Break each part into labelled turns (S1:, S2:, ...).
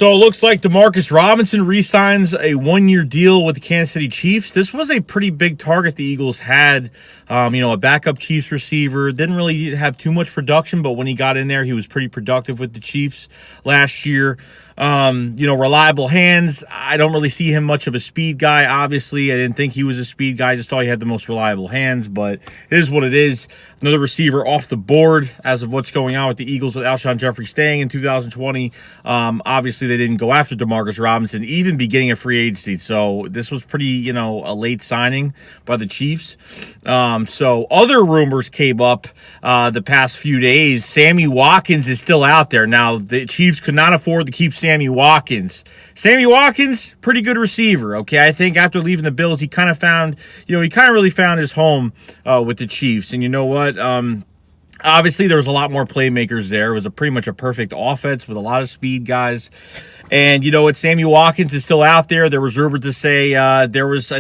S1: So it looks like Demarcus Robinson re-signs a one-year deal with the Kansas City Chiefs. This was a pretty big target the Eagles had. A backup Chiefs receiver. Didn't really have too much production, but when he got in there, he was pretty productive with the Chiefs last year. Reliable hands. I don't really see him much of a speed guy, obviously. I didn't think he was a speed guy. I just thought he had the most reliable hands, but it is what it is. Another receiver off the board as of what's going on with the Eagles with Alshon Jeffrey staying in 2020. Obviously, they didn't go after Demarcus Robinson, even beginning of free agency. So this was pretty, a late signing by the Chiefs. So other rumors came up the past few days. Sammy Watkins is still out there. Now, the Chiefs could not afford to keep Sammy Watkins. Sammy Watkins, pretty good receiver, okay? I think after leaving the Bills, he kind of really found his home with the Chiefs. And you know what? Obviously, there was a lot more playmakers there. It was pretty much a perfect offense with a lot of speed guys. And you know what? Sammy Watkins is still out there. There was rumored to say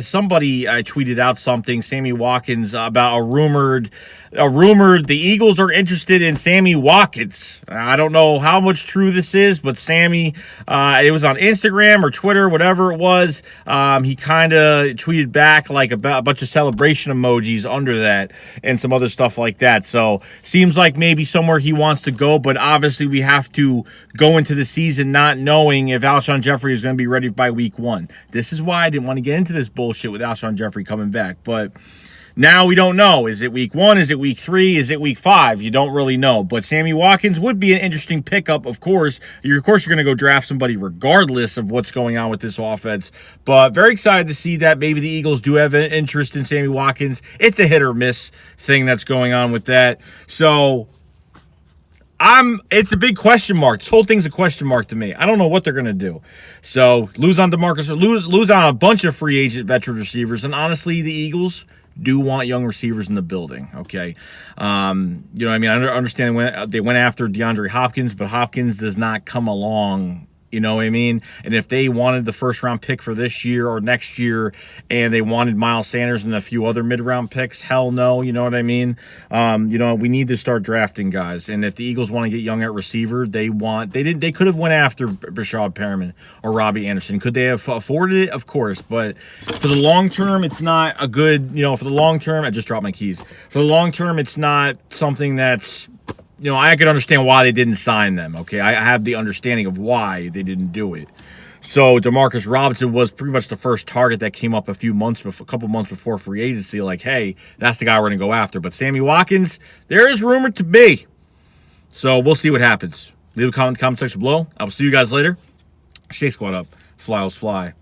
S1: somebody tweeted out something, Sammy Watkins, about a rumored the Eagles are interested in Sammy Watkins. I don't know how much true this is, but Sammy, it was on Instagram or Twitter, whatever it was. He kind of tweeted back like a bunch of celebration emojis under that and some other stuff like that. So seems like maybe somewhere he wants to go, but obviously we have to go into the season not knowing if Alshon Jeffrey is going to be ready by week 1. This is why I didn't want to get into this bullshit with Alshon Jeffrey coming back, but now we don't know. Is it week 1? Is it week 3? Is it week 5? You don't really know. But Sammy Watkins would be an interesting pickup, of course. You're going to go draft somebody regardless of what's going on with this offense. But very excited to see that maybe the Eagles do have an interest in Sammy Watkins. It's a hit or miss thing that's going on with that. So it's a big question mark. This whole thing's a question mark to me. I don't know what they're going to do. So lose on Demarcus, lose on a bunch of free agent veteran receivers. And honestly, the Eagles do want young receivers in the building, okay? I understand when they went after DeAndre Hopkins, but Hopkins does not come along, you know what I mean? And if they wanted the first-round pick for this year or next year and they wanted Miles Sanders and a few other mid-round picks, hell no, you know what I mean? We need to start drafting guys. And if the Eagles want to get young at receiver, they could have went after Brashad Perriman or Robbie Anderson. Could they have afforded it? Of course. But for the long term, it's not a good, for the long term, I just dropped my keys. For the long term, it's not something that's, I could understand why they didn't sign them, okay? I have the understanding of why they didn't do it. So Demarcus Robinson was pretty much the first target that came up a couple months before free agency, like, hey, that's the guy we're going to go after. But Sammy Watkins, there is rumored to be. So we'll see what happens. Leave a comment in the comment section below. I will see you guys later. Shake Squad up. Fly, fly.